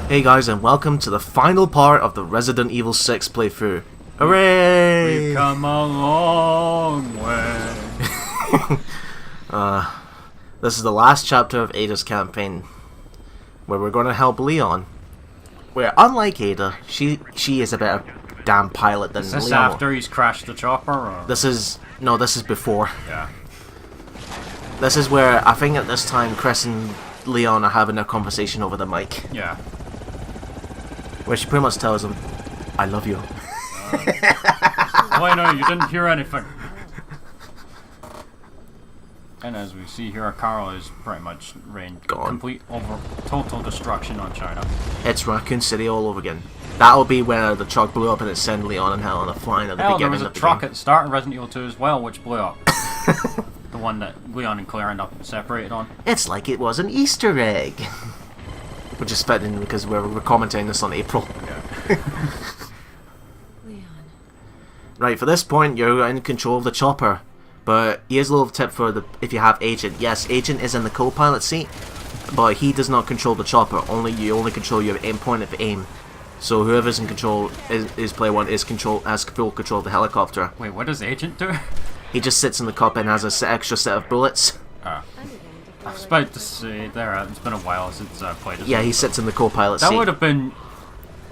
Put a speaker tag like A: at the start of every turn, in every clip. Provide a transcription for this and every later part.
A: Hey guys, and welcome to the final part of the Resident Evil 6 playthrough. Hooray!
B: We've come a long way.
A: This is the last chapter of Ada's campaign, where we're going to help Leon. Where, unlike Ada, she is a better damn pilot than Leon.
B: Is this after he's crashed the chopper? Or?
A: This is before.
B: Yeah.
A: This is where, I think at this time, Chris and Leon are having a conversation over the mic.
B: Yeah.
A: Where she pretty much tells him, I love you.
B: Well, I know, you didn't hear anything. And as we see here, Carla is pretty much reigned complete total destruction on China.
A: It's Raccoon City all over again. That'll be where the truck blew up and it sent Leon and Helen flying at the beginning of the game.
B: There was a truck at the start of Resident Evil 2 as well, which blew up. The one that Leon and Claire end up separated on.
A: It's like it was an Easter egg. Which is fitting because we're commenting this on April.
B: Yeah.
C: Leon.
A: Right, for this point, you're in control of the chopper. But here's a little tip for if you have Agent. Yes, Agent is in the co-pilot seat, but he does not control the chopper. You only control your aim point of aim. So whoever's in control is player one has full control of the helicopter.
B: Wait, what does Agent do?
A: He just sits in the cockpit and has an extra set of bullets.
B: I was about to say it's been a while since I played this.
A: Yeah, he sits in the co-pilot seat.
B: That would have been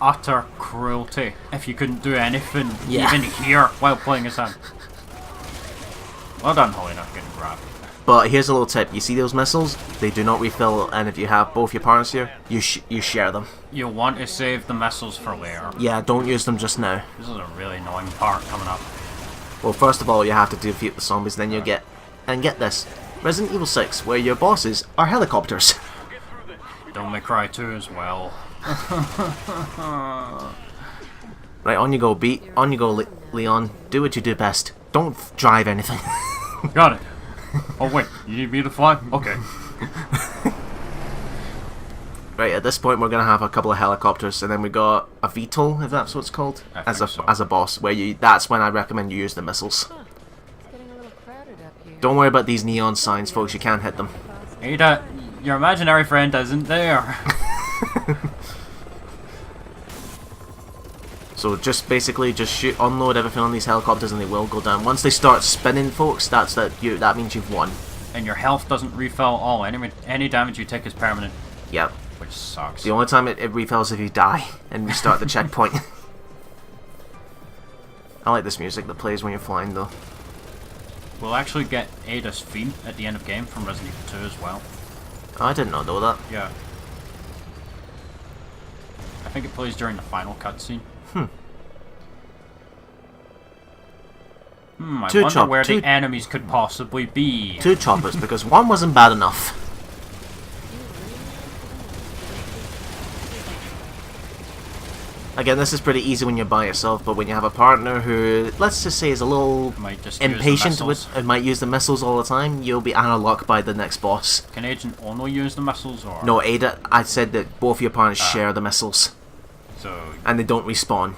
B: utter cruelty if you couldn't do anything, even here, while playing as him. Well done, Helena, getting grabbed.
A: But here's a little tip. You see those missiles? They do not refill, and if you have both your partners here, you share them.
B: You'll want to save the missiles for later.
A: Yeah, don't use them just now.
B: This is a really annoying part coming up.
A: Well, first of all, you have to defeat the zombies, then you'll get this. Resident Evil 6, where your bosses are helicopters.
B: Don't May Cry 2 as well.
A: Right, on you go, on you go, Leon. Do what you do best. Don't drive anything.
B: Got it. Oh wait, you need me to fly? Okay.
A: Right, at this point we're gonna have a couple of helicopters, and then we got a VTOL, if that's what it's called, as a boss. That's when I recommend you use the missiles.
C: It's getting a little crowded up here.
A: Don't worry about these neon signs, folks. You can't hit them.
B: Ada, your imaginary friend isn't there.
A: So just basically unload everything on these helicopters and they will go down. Once they start spinning, folks, that means you've won.
B: And your health doesn't refill at all. Any damage you take is permanent.
A: Yep.
B: Which sucks.
A: The only time it refills if you die and restart the checkpoint. I like this music that plays when you're flying though.
B: We'll actually get Ada's theme at the end of game from Resident Evil 2 as well.
A: Oh, I did not know that.
B: Yeah. I think it plays during the final cutscene. I wonder where the enemies could possibly be.
A: 2 choppers, because 1 wasn't bad enough. Again, this is pretty easy when you're by yourself, but when you have a partner who, let's just say, is a little impatient and might use the missiles all the time, you'll be out of luck by the next boss.
B: Can Agent only use the missiles, or...?
A: No, Ada, I said that both your partners share the missiles.
B: So...
A: And they don't respawn.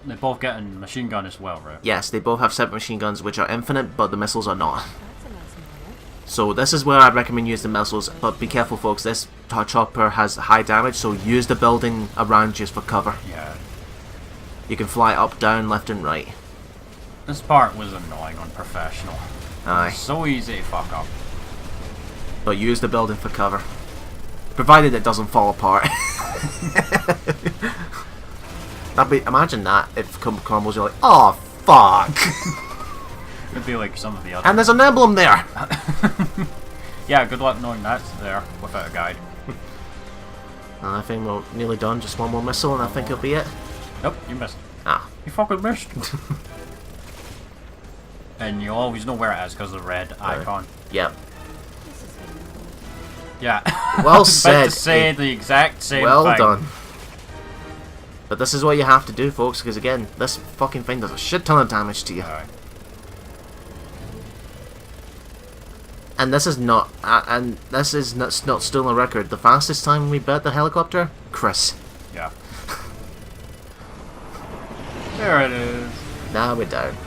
B: They both get a machine gun as well, right?
A: Yes, they both have separate machine guns which are infinite, but the missiles are not. So this is where I'd recommend use the missiles, but be careful folks, this chopper has high damage, so use the building around you for cover.
B: Yeah.
A: You can fly up, down, left and right.
B: This part was annoying on professional.
A: Aye.
B: So easy to fuck up.
A: But use the building for cover. Provided it doesn't fall apart. Imagine that if combos are like, oh fuck.
B: It'd be like some of the others.
A: And there's an emblem there!
B: Yeah, good luck knowing that's there without a guide.
A: And I think we're nearly done, just one more missile and I think it'll be it.
B: Nope, you missed.
A: Ah.
B: You fucking missed. And you always know where it is because of the red icon.
A: Yep.
B: Yeah.
A: Well said.
B: About to say the exact same thing.
A: Well done. But this is what you have to do, folks, because again, this fucking thing does a shit ton of damage to you. And this is not, not still a record. The fastest time we bet the helicopter, Chris.
B: Yeah. There it is.
A: Now we're down.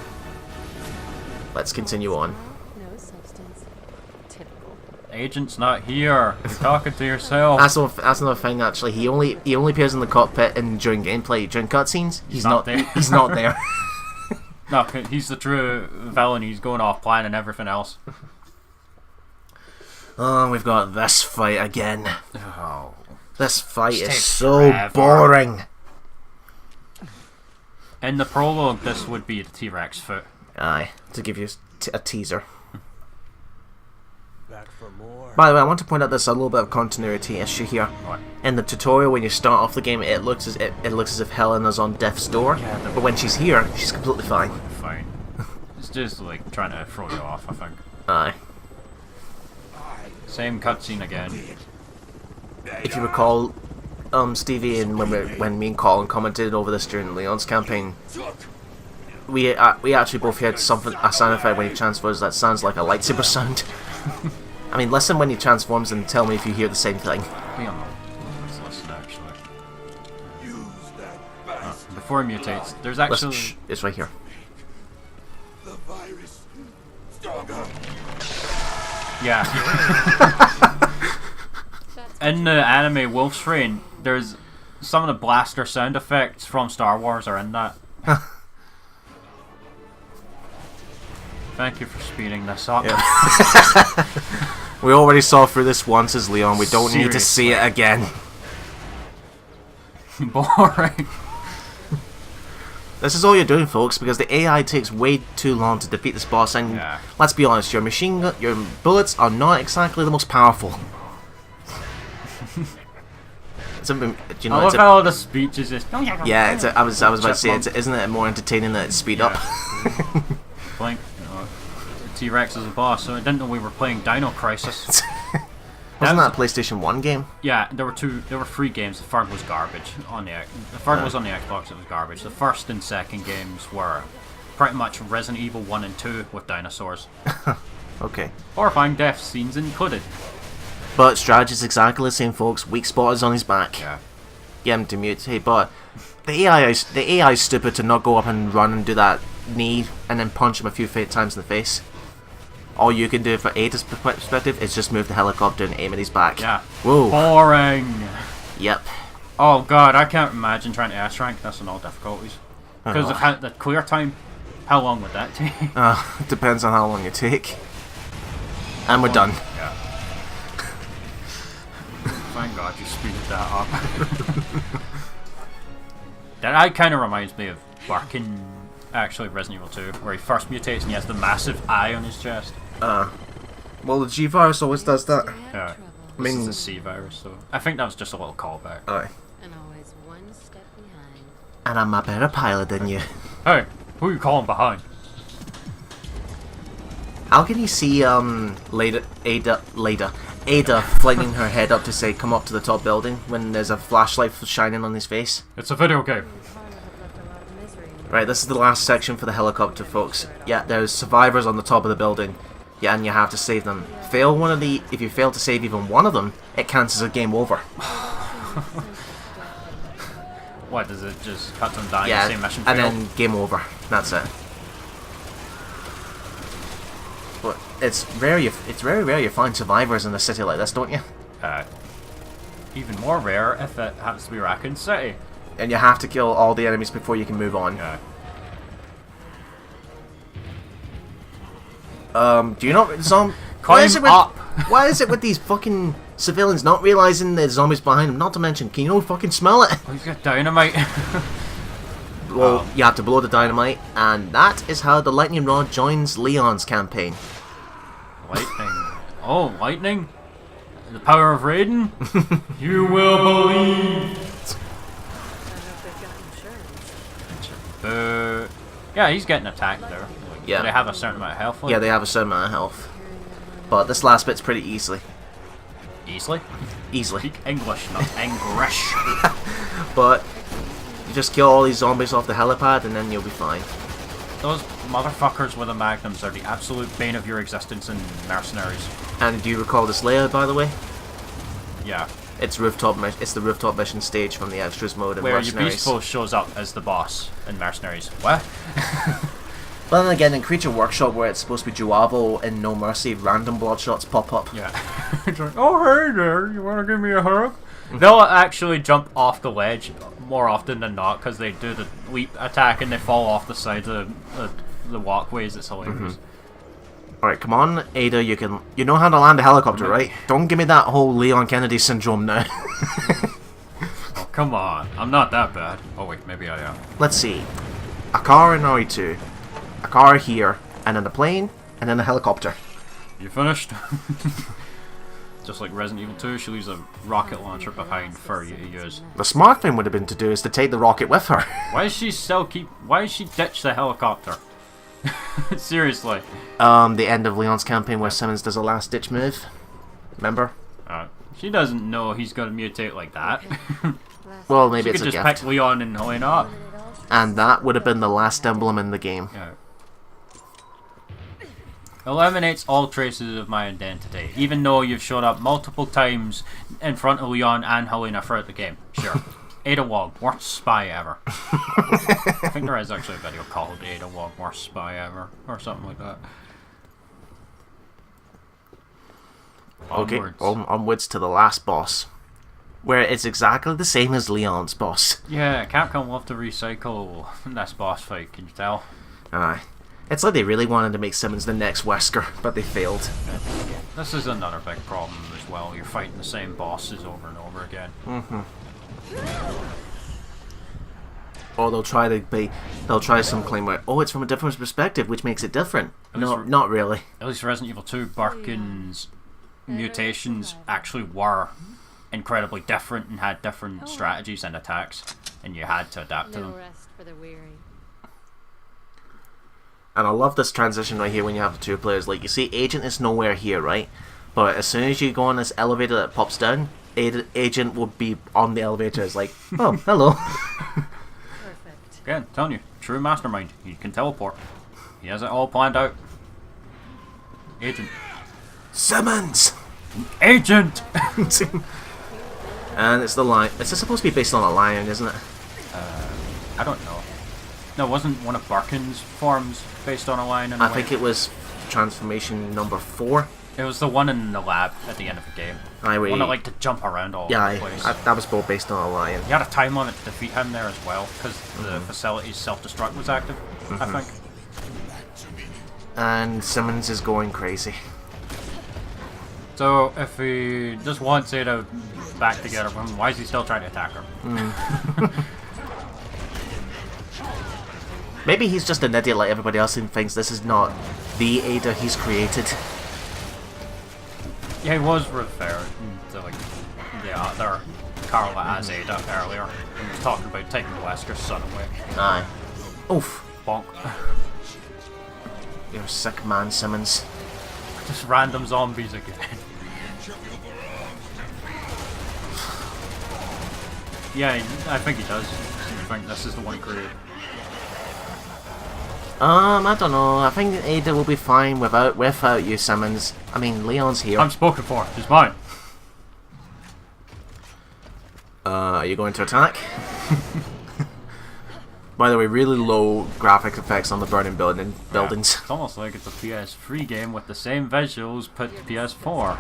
A: Let's continue on.
C: No substance. Typical.
B: Agent's not here. You're talking to yourself.
A: That's another thing. Actually, he only appears in the cockpit and during gameplay, during cutscenes. He's not
B: there.
A: He's not there.
B: No, he's the true villain. He's going off plan and everything else.
A: Oh, we've got this fight again.
B: Oh,
A: this fight is
B: takes
A: so
B: forever.
A: boring.
B: In the prologue, this would be the T-Rex foot.
A: Aye, to give you a teaser.
D: Back for more.
A: By the way, I want to point out there's a little bit of continuity issue here.
B: What?
A: In the tutorial, when you start off the game, it looks as if Helen is on death's door.
B: Yeah,
A: but when she's here, she's completely fine.
B: Fine. It's just like trying to throw you off, I think.
A: Aye.
B: Same cutscene again.
A: If you recall, Stevie, and when me and Colin commented over this during Leon's campaign, we actually both heard a sound effect when he transfers that sounds like a lightsaber sound. I mean, listen when he transforms and tell me if you hear the same thing.
B: Be on the let's listen actually. Before he mutates, there's actually
A: Listen, shh, it's right here.
D: The virus stronger.
B: yeah. In the anime Wolf's Rain, there's some of the blaster sound effects from Star Wars are in that. Thank you for speeding this up.
A: Yeah. We already saw through this once as Leon. We don't need to see it again.
B: Boring.
A: This is all you're doing, folks, because the AI takes way too long to defeat this boss, and
B: Yeah.
A: let's be honest, your your bullets are not exactly the most powerful. It's a, you know,
B: I love how all the speech is just.
A: yeah, I was about to say, isn't it more entertaining that it's speed up?
B: Blink. T-Rex is a boss, so I didn't know we were playing Dino Crisis.
A: Wasn't that a PlayStation 1 game?
B: Yeah, there were 3 games. The third was garbage on the third was on the Xbox. It was garbage. The first and second games were pretty much Resident Evil 1 and 2 with dinosaurs.
A: Okay.
B: Horrifying death scenes included.
A: But strategy's exactly the same, folks. Weak spot is on his back.
B: Yeah.
A: Get him to mutate, but the AI is stupid to not go up and run and do that knee and then punch him a few times in the face. All you can do for Ada's perspective is just move the helicopter and aim at his back.
B: Yeah.
A: Whoa.
B: Boring.
A: Yep.
B: Oh god, I can't imagine trying to S rank this on all difficulties. Because of the clear time, how long would that take?
A: Depends on how long you take. And we're done.
B: Yeah. Thank god you speeded that up. That kind of reminds me of Barkin, actually Resident Evil 2, where he first mutates and he has the massive eye on his chest.
A: Well, the G-Virus always does that.
B: Yeah.
A: I
B: This
A: mean,
B: is a C virus, so I think that was just a little callback.
A: aye.
C: And always one step behind.
A: And I'm a better pilot than you.
B: Hey, who are you calling behind?
A: How can you see Ada flinging her head up to say come up to the top building when there's a flashlight shining on his face?
B: It's a video game.
C: Carla had left a lot of misery in
A: Right, this is the last section for the helicopter, folks. Yeah, there's survivors on the top of the building. Yeah, and you have to save them. If you fail to save even one of them, it counts as a game over.
B: What, does it just cut them down
A: Yeah,
B: the same mission
A: and
B: failed?
A: then game over. That's it. But it's very rare you find survivors in a city like this, don't you?
B: Even more rare if it happens to be Raccoon City.
A: And you have to kill all the enemies before you can move on.
B: Yeah.
A: Do you not
B: Climb up!
A: Why is it with these fucking civilians not realizing there's zombies behind them? Not to mention, can you not fucking smell it?
B: Oh, he's got dynamite.
A: Well, you have to blow the dynamite, and that is how the lightning rod joins Leon's campaign.
B: Lightning. Oh, lightning? The power of Raiden? You will believe!
C: I hope they've got insurance.
B: Yeah, he's getting attacked there. Like,
A: Yeah.
B: do they have a certain amount of health? Like?
A: Yeah, they have a certain amount of health. But this last bit's pretty easily.
B: Easily?
A: Easily.
B: Speak English, not English.
A: But you just kill all these zombies off the helipad and then you'll be fine.
B: Those motherfuckers with the magnums are the absolute bane of your existence in Mercenaries.
A: And do you recall this layout, by the way?
B: Yeah.
A: It's the rooftop mission stage from the extras mode in
B: Where
A: Mercenaries.
B: Yabisco shows up as the boss in Mercenaries. What?
A: But then again, in Creature Workshop, where it's supposed to be Juavo and No Mercy, random blood-shots pop up.
B: Yeah. It's like, oh, hey there, you want to give me a hug? They'll actually jump off the ledge more often than not, because they do the leap attack and they fall off the sides of the walkways. It's hilarious.
A: Alright, come on, Ada, you know how to land a helicopter, right? Don't give me that whole Leon Kennedy syndrome now.
B: Oh, come on. I'm not that bad. Oh, wait, maybe I am.
A: Let's see. A car in RE2, a car here, and then a plane, and then a helicopter.
B: You finished? Just like Resident Evil 2, she leaves a rocket launcher behind for you to use.
A: The smart thing would have been to do is to take the rocket with her.
B: Why does she ditch the helicopter? Seriously.
A: The end of Leon's campaign where Simmons does a last-ditch move. Remember?
B: She doesn't know he's going to mutate like that.
A: Well, maybe
B: she
A: it's a
B: could just
A: gift.
B: pick Leon and Helena up.
A: And that would have been the last emblem in the game.
B: Yeah. Eliminates all traces of my identity, even though you've showed up multiple times in front of Leon and Helena throughout the game. Sure. Epilogue, worst spy ever. I think there is actually a video called Epilogue, worst spy ever, or something like that.
A: Okay,
B: Onwards.
A: onwards to the last boss, where it's exactly the same as Leon's boss.
B: Yeah, Capcom love to recycle this boss fight, can you tell?
A: Aye. It's like they really wanted to make Simmons the next Wesker, but they failed.
B: This is another big problem as well. You're fighting the same bosses over and over again.
A: Or they'll try some claim where, oh, it's from a different perspective, which makes it different. No,
B: least
A: not really.
B: At least Resident Evil 2, Birkin's mutations actually were incredibly different and had different strategies and attacks, and you had to adapt to
C: No
B: them.
C: rest for the weary.
A: And I love this transition right here when you have the two players. Like, you see, Agent is nowhere here, right? But as soon as you go on this elevator that pops down, Agent will be on the elevator. It's like, oh, hello.
C: Perfect.
B: Again, telling you, true mastermind. He can teleport. He has it all planned out. Agent.
A: Simmons!
B: Agent!
A: And it's the lion. It's supposed to be based on a lion, isn't it?
B: I don't know. No, wasn't one of Birkin's forms based on a lion?
A: I think it was transformation number 4.
B: It was the one in the lab at the end of the game.
A: Aye,
B: One that liked to jump around all
A: yeah,
B: over the place.
A: that was both based on a lion.
B: You had a time limit to defeat him there as well, because the facility's self-destruct was active, I think.
A: And Simmons is going crazy.
B: So, if he just wants Ada back together, why is he still trying to attack her?
A: Maybe he's just an idiot like everybody else and thinks this is not the Ada he's created.
B: Yeah, he was referred to like the other Carla as Ada earlier. He was talking about taking Wesker's son away.
A: Aye. Oof.
B: Bonk.
A: You're a sick man, Simmons.
B: Just random zombies again. Yeah, I think he does. I think this is the one he created.
A: I don't know. I think Ada will be fine without you, Simmons. I mean, Leon's here.
B: I'm spoken for. He's mine.
A: Are you going to attack? By the way, really low graphic effects on the burning buildings.
B: Yeah, it's almost like it's a PS3 game with the same visuals put to PS4.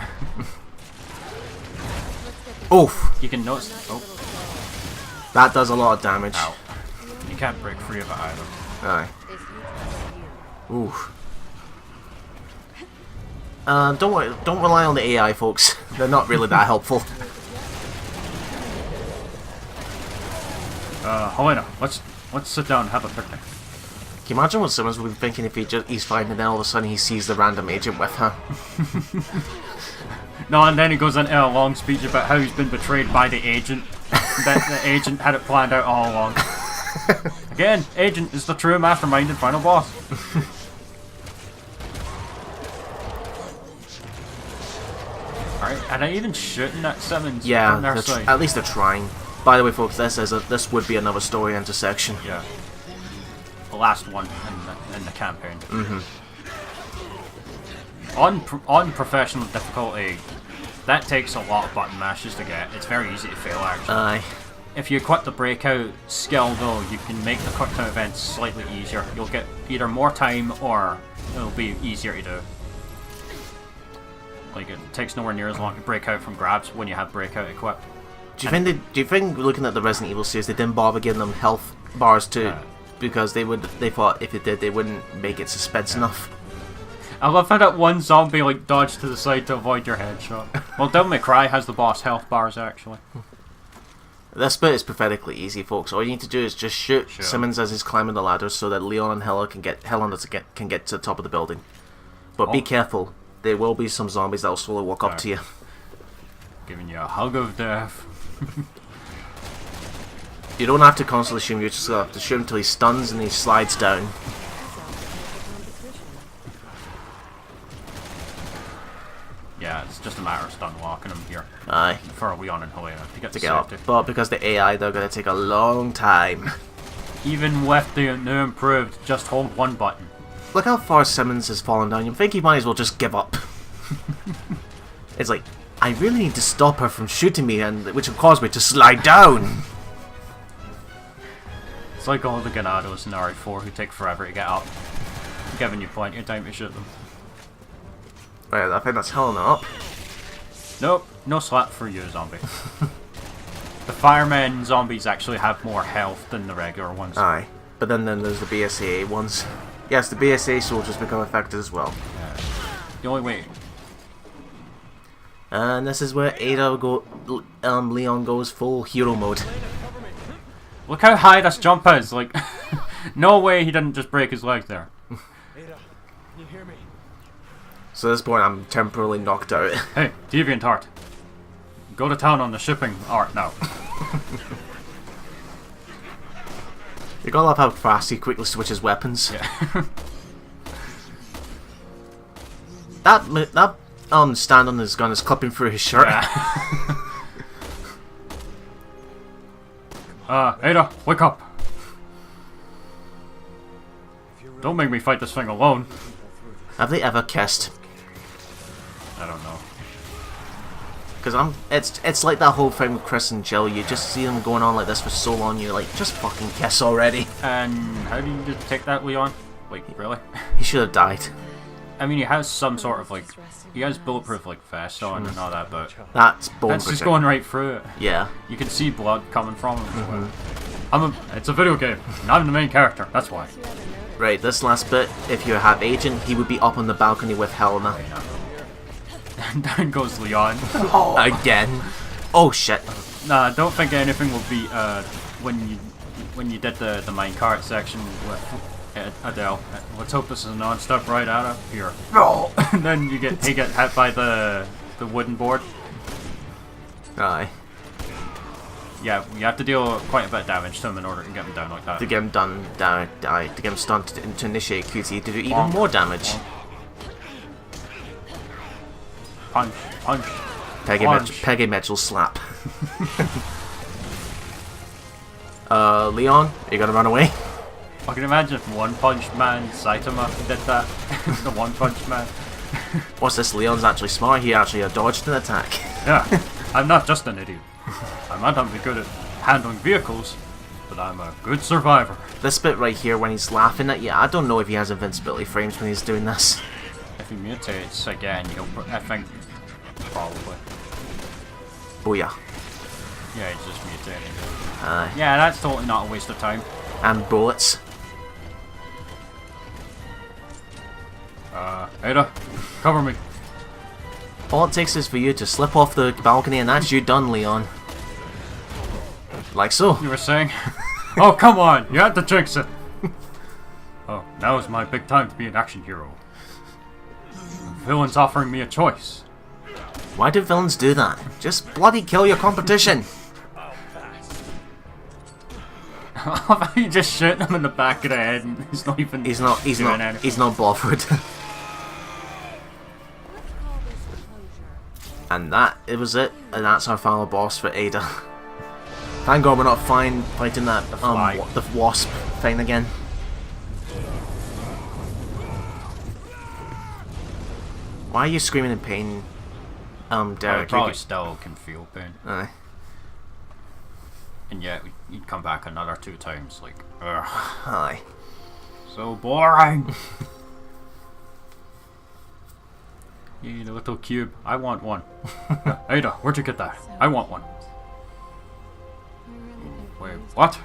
A: Oof.
B: You can notice. Oh,
A: That does a lot of damage.
B: ow. You can't break free of it either.
A: Aye. Oof. Don't rely on the AI, folks. They're not really that helpful.
B: Helena, let's sit down and have a picnic.
A: Can you imagine what Simmons would be thinking if he's fine and then all of a sudden he sees the random agent with her?
B: No, and then he goes into a long speech about how he's been betrayed by the agent. That the agent had it planned out all along. Again, Agent is the true mastermind and final boss. Alright, and I even shooting at Simmons
A: Yeah,
B: from their side.
A: at least they're trying. By the way, folks, this would be another story intersection.
B: Yeah. The last one in the campaign. On professional difficulty, that takes a lot of button mashes to get. It's very easy to fail, actually.
A: Aye.
B: If you equip the breakout skill though, you can make the quick time events slightly easier. You'll get either more time or it'll be easier to do. Like it takes nowhere near as long to break out from grabs when you have breakout equipped.
A: Do you think looking at the Resident Evil series, they didn't bother giving them health bars too, because they thought if they did, they wouldn't make it suspense enough.
B: I love how that one zombie like dodged to the side to avoid your headshot. Well, Devil May Cry has the boss health bars actually.
A: This bit is pathetically easy, folks. All you need to do is just shoot Simmons as he's climbing the ladder, so that Leon and Helen can get to the top of the building. But be careful. There will be some zombies that will slowly walk up to you.
B: Giving you a hug of death.
A: You don't have to constantly shoot him, you just have to shoot him until he stuns and he slides down.
B: Yeah, it's just a matter of stun walking him here.
A: Aye.
B: For Leon and Helena to get
A: up. But because the AI, they're going to take a long time.
B: Even with the new improved, just hold one button.
A: Look how far Simmons has fallen down. You think he might as well just give up. It's like, I really need to stop her from shooting me, and which will cause me to slide down.
B: It's like all the Ganados in RE4 who take forever to get up, giving you plenty of time to shoot them.
A: Right, I think that's Helena up.
B: Nope, no slap for you, zombie. The firemen zombies actually have more health than the regular ones.
A: Aye, but then there's the BSAA ones. Yes, the BSAA soldiers become affected as well.
B: The only way.
A: And this is where Leon goes full hero mode.
B: Look how high this jump is, like, no way he didn't just break his leg there.
D: Ada, you hear me?
A: So at this point I'm temporarily knocked out.
B: Hey, Deviant Art. Go to town on the shipping art now.
A: You gotta love how fast he quickly switches weapons.
B: Yeah.
A: That stand on his gun is clipping through his shirt.
B: Ada, wake up. Don't make me fight this thing alone.
A: Have they ever kissed?
B: I don't know.
A: Because it's like that whole thing with Chris and Jill. You just see them going on like this for so long. You're like, just fucking kiss already.
B: And how do you detect that, Leon? Like, really?
A: He should have died.
B: I mean, he has some sort of like, he has bulletproof like vest on and all that, but
A: that's bone
B: that's just going right through it.
A: Yeah.
B: You can see blood coming from him. It's a video game, and I'm the main character. That's why.
A: Right, this last bit, if you have Agent, he would be up on the balcony with Helena.
B: And down goes Leon.
A: Again. Oh shit.
B: Nah, I don't think anything will beat when you did the minecart section with Adele. Let's hope this is a non-stop ride out of here.
A: No.
B: And then he get hit by the wooden board.
A: Aye.
B: Yeah, you have to deal quite a bit of damage to him in order to get him down like that.
A: To get him to get him stunned to initiate QT to do even more damage.
B: Punch, punch.
A: Peggy Mitchell slap. Leon, are you gonna run away?
B: I can imagine if One Punch Man Saitama did that. The One Punch Man.
A: What's this? Leon's actually smart. He actually dodged an attack.
B: Yeah, I'm not just an idiot. I might not be good at handling vehicles, but I'm a good survivor.
A: This bit right here when he's laughing at you, I don't know if he has invincibility frames when he's doing this.
B: If he mutates again, I think probably.
A: Booyah.
B: Yeah, he's just mutating.
A: Aye.
B: Yeah, that's totally not a waste of time.
A: And bullets.
B: Ada, cover me.
A: All it takes is for you to slip off the balcony and that's you done, Leon. Like so.
B: You were saying? Oh, come on! You had to jinx it! Oh, now is my big time to be an action hero. The villain's offering me a choice.
A: Why do villains do that? Just bloody kill your competition.
B: You just shoot him in the back of the head and he's not even
A: He's not bothered. And it was it. And that's our final boss for Ada. Thank God we're not fighting that the wasp thing again. Why are you screaming in pain, Derek?
B: I probably still can feel pain.
A: Aye.
B: And yet he'd come back another 2 times. Like, ugh.
A: Aye.
B: So boring. Yay, the little cube. I want one. Ada, where'd you get that? I want one. Wait, what?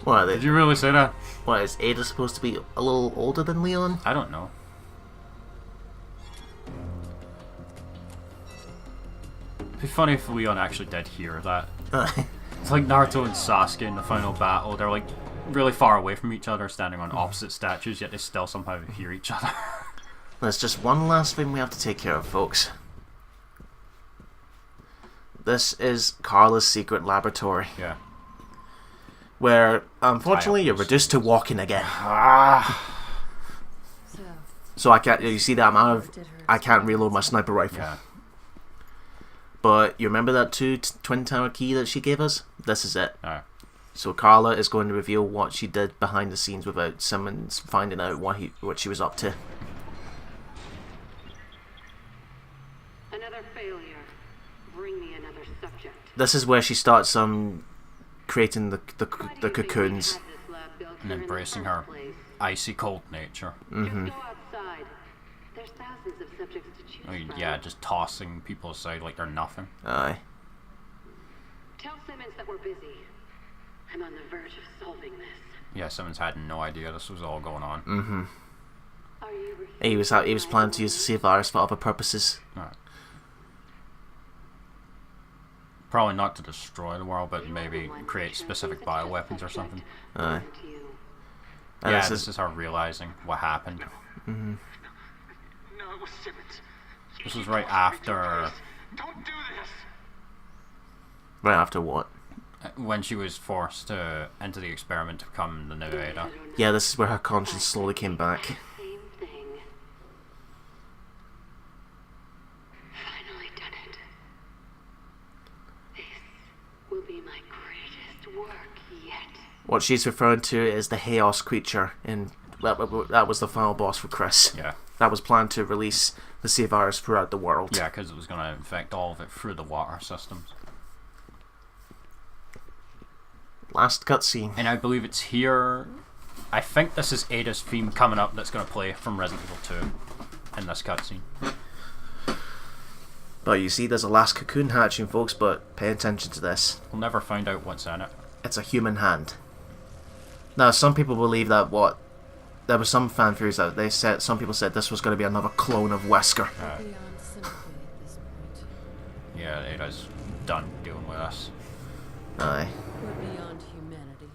A: What,
B: Did you really say that?
A: what, is Ada supposed to be a little older than Leon?
B: I don't know. It'd be funny if Leon actually did hear that.
A: Aye.
B: It's like Naruto and Sasuke in the final battle. They're like really far away from each other, standing on opposite statues, yet they still somehow hear each other.
A: There's just one last thing we have to take care of, folks. This is Carla's secret laboratory,
B: Yeah.
A: where, unfortunately, you're reduced to walking again.
C: So,
A: So I can't, you see that amount
C: what
A: of,
C: did her
A: I can't reload my sniper rifle.
B: Yeah.
A: But you remember that twin tower key that she gave us? This is it.
B: Alright.
A: So Carla is going to reveal what she did behind the scenes without Simmons finding out what she was up to.
E: Another failure. Bring me another subject.
A: This is where she starts creating the cocoons.
B: And embracing her icy cold nature.
A: Mm-hmm.
E: Just go outside. There's thousands of subjects to choose
B: I mean,
E: from.
B: yeah, just tossing people aside like they're nothing.
A: Aye.
E: Tell Simmons that we're busy. I'm on the verge of solving this.
B: Yeah, Simmons had no idea this was all going on.
A: Mm-hmm.
E: Are you
A: He was planning to use the sea virus for other purposes.
B: Alright. Probably not to destroy the world, but maybe create specific bioweapons or something.
A: Aye.
E: to you?
A: And
B: Yeah,
A: this
B: this is her realizing what happened.
A: Mm-hmm.
D: No, it was Simmons.
B: This was right after
D: Don't do this.
A: Right after what?
B: when she was forced to enter the experiment to become the new Ada.
A: Yeah, this is where her conscience slowly came back.
E: Same thing. Finally done it. This will be my greatest work yet.
A: What she's referring to is the Chaos creature, and that was the final boss for Chris.
B: Yeah.
A: That was planned to release the sea virus throughout the world.
B: Yeah, because it was going to infect all of it through the water systems.
A: Last cutscene.
B: And I believe it's here. I think this is Ada's theme coming up that's going to play from Resident Evil 2 in this cutscene.
A: But you see, there's a last cocoon hatching, folks, but pay attention to this.
B: We'll never find out what's in it.
A: It's a human hand. Now, some people believe that there were some fan theories that some people said this was going to be another clone of Wesker.
C: beyond sympathy at this point.
B: Yeah, Ada's done dealing with us.
A: Aye.
C: We're beyond humanity.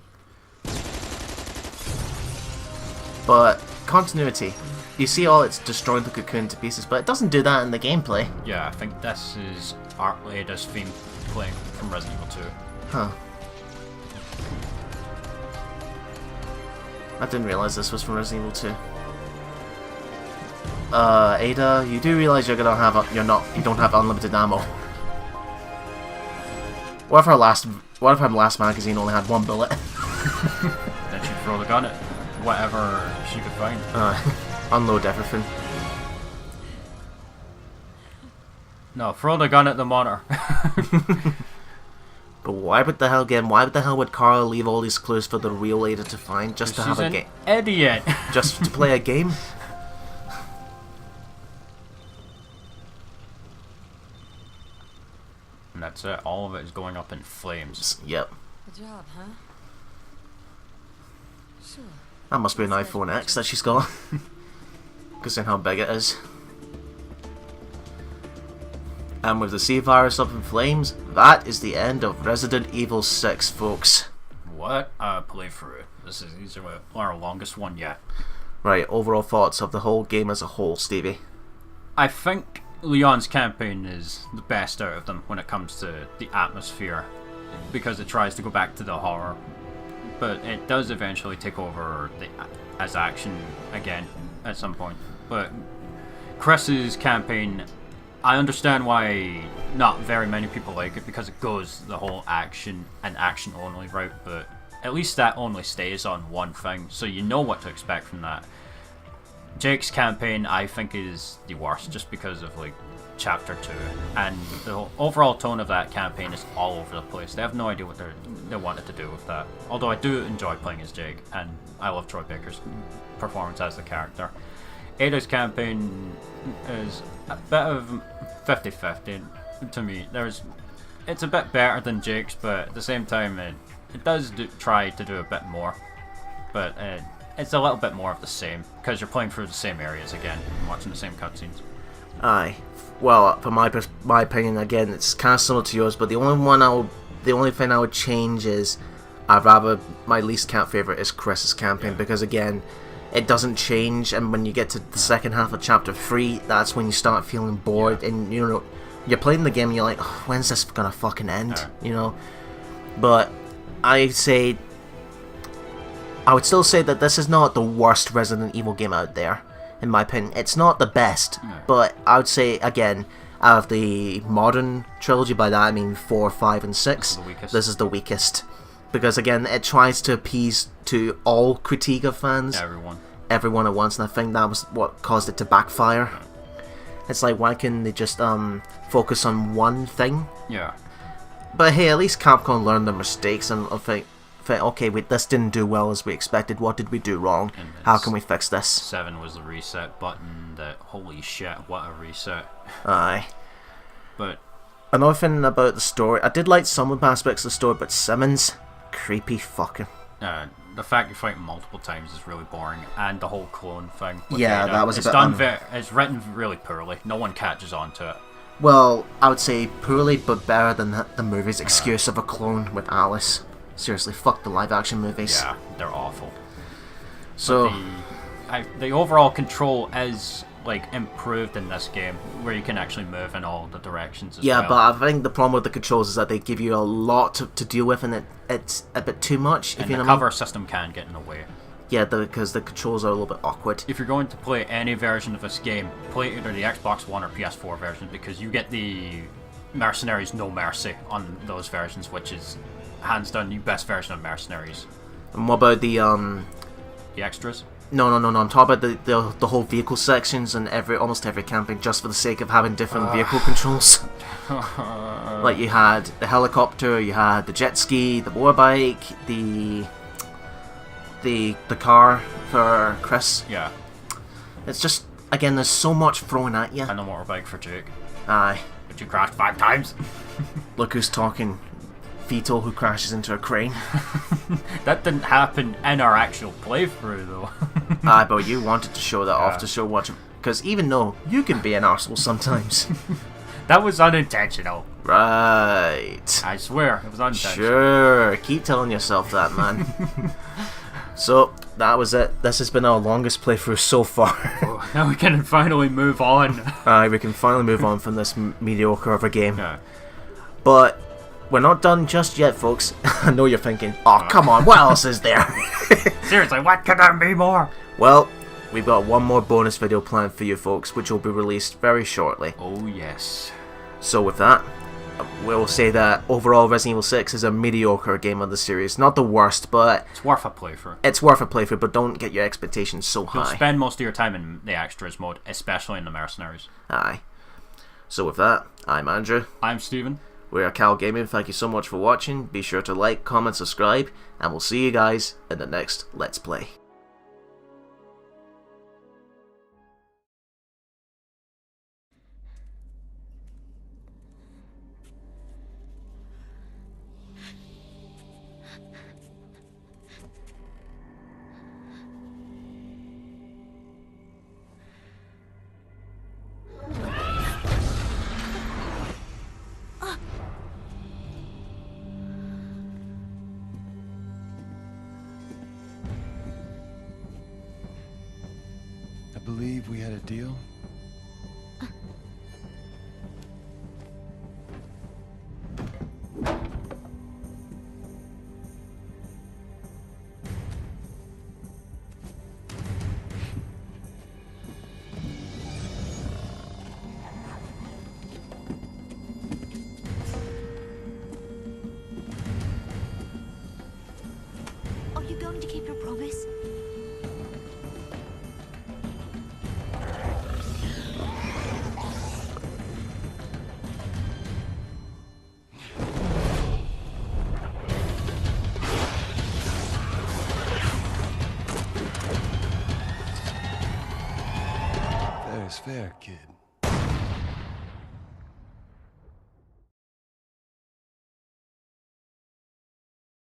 A: But continuity. You see all it's destroying the cocoon to pieces, but it doesn't do that in the gameplay.
B: Yeah, I think this is Ada's theme playing from Resident Evil 2.
A: Huh. I didn't realize this was from Resident Evil 2. Ada, you do realize you don't have unlimited ammo. What if her last magazine only had one bullet?
B: Then she'd throw the gun at whatever she could find.
A: Unload everything.
B: No, throw the gun at the monitor.
A: But why the hell would Carla leave all these clues for the real Ada to find just to
B: She's
A: have a
B: an
A: game?
B: idiot.
A: Just to play a game?
B: And that's it. All of it is going up in flames.
A: Yep.
C: Good job, huh? Sure.
A: That must be an iPhone X that she's got. Considering how big it is. And with the sea virus up in flames, that is the end of Resident Evil 6, folks.
B: What a playthrough. These are our longest one yet.
A: Right, overall thoughts of the whole game as a whole, Stevie?
B: I think Leon's campaign is the best out of them when it comes to the atmosphere, because it tries to go back to the horror, but it does eventually take over as action again at some point. But Chris's campaign, I understand why not very many people like it, because it goes the whole action and action only route, but at least that only stays on one thing, so you know what to expect from that. Jake's campaign, I think, is the worst, just because of like Chapter 2, and the overall tone of that campaign is all over the place. They have no idea what they wanted to do with that. Although I do enjoy playing as Jake, and I love Troy Baker's performance as the character. Ada's campaign is a bit of 50-50 to me. It's a bit better than Jake's, but at the same time, it does try to do a bit more. But it's a little bit more of the same, because you're playing through the same areas again, and watching the same cutscenes.
A: Aye. Well, for my opinion, again, it's kind of similar to yours, but the only thing I would change is my least favorite is Chris's campaign, because again, it doesn't change, and when you get to the second half of Chapter 3, that's when you start feeling bored, and you know, you're playing the game and you're like, oh, when's this gonna fucking end? You know? But I would still say that this is not the worst Resident Evil game out there. In my opinion, it's not the best, but I would say, again, out of the modern trilogy, by that I mean 4, 5, and 6, this is the weakest. Because again, it tries to appease to all critique of fans. Everyone at once, and I think that was what caused it to backfire. It's like, why can't they just focus on one thing?
B: Yeah.
A: But hey, at least Capcom learned their mistakes, and I think, okay, this didn't do well as we expected. What did we do wrong? How can we fix this?
B: 7 was the reset button. That holy shit, what a reset!
A: Aye.
B: But
A: another thing about the story, I did like some of the aspects of the story, but Simmons, creepy fucker.
B: The fact you're fighting multiple times is really boring, and the whole clone thing.
A: Yeah, that was a bit.
B: It's written really poorly. No one catches on to it.
A: Well, I would say poorly, but better than the movie's excuse of a clone with Alice. Seriously, fuck the live-action movies.
B: Yeah, they're awful.
A: So
B: the overall control is like improved in this game, where you can actually move in all the directions as well.
A: Yeah, but I think the problem with the controls is that they give you a lot to deal with, and it's a bit too much.
B: And the cover system can get in the way.
A: Yeah, because the controls are a little bit awkward.
B: If you're going to play any version of this game, play either the Xbox One or PS4 version, because you get the Mercenaries No Mercy on those versions, which is hands down the best version of Mercenaries.
A: And what about the
B: extras?
A: No. I'm talking about the whole vehicle sections and almost every campaign, just for the sake of having different vehicle controls. Like you had the helicopter, you had the jet ski, the motorbike, the car for Chris.
B: Yeah.
A: It's just, again, there's so much thrown at you.
B: And the motorbike for Jake.
A: Aye.
B: But you crashed 5 times.
A: Look who's talking. Fetal who crashes into a crane.
B: That didn't happen in our actual playthrough, though.
A: Aye, but you wanted to show that off to show what. Because even though you can be an arsehole sometimes.
B: That was unintentional.
A: Right.
B: I swear, it was unintentional.
A: Sure, keep telling yourself that, man. So, that was it. This has been our longest playthrough so far.
B: Oh, now we can finally move on.
A: Aye, we can finally move on from this mediocre of a game.
B: Yeah.
A: But we're not done just yet, folks. I know you're thinking, oh, come on, what else is there?
B: Seriously, what could there be more?
A: Well, we've got one more bonus video planned for you folks, which will be released very shortly.
B: Oh, yes.
A: So with that, we'll say that overall Resident Evil 6 is a mediocre game of the series. Not the worst, but
B: it's worth a playthrough.
A: It's worth a playthrough, but don't get your expectations so high.
B: You'll spend most of your time in the extras mode, especially in the Mercenaries.
A: Aye. So with that, I'm Andrew.
B: I'm Steven.
A: We're Cal Gaming. Thank you so much for watching. Be sure to like, comment, subscribe, and we'll see you guys in the next Let's Play.
F: I believe we had a deal.
G: Are you going to keep your promise?
F: fair, kid.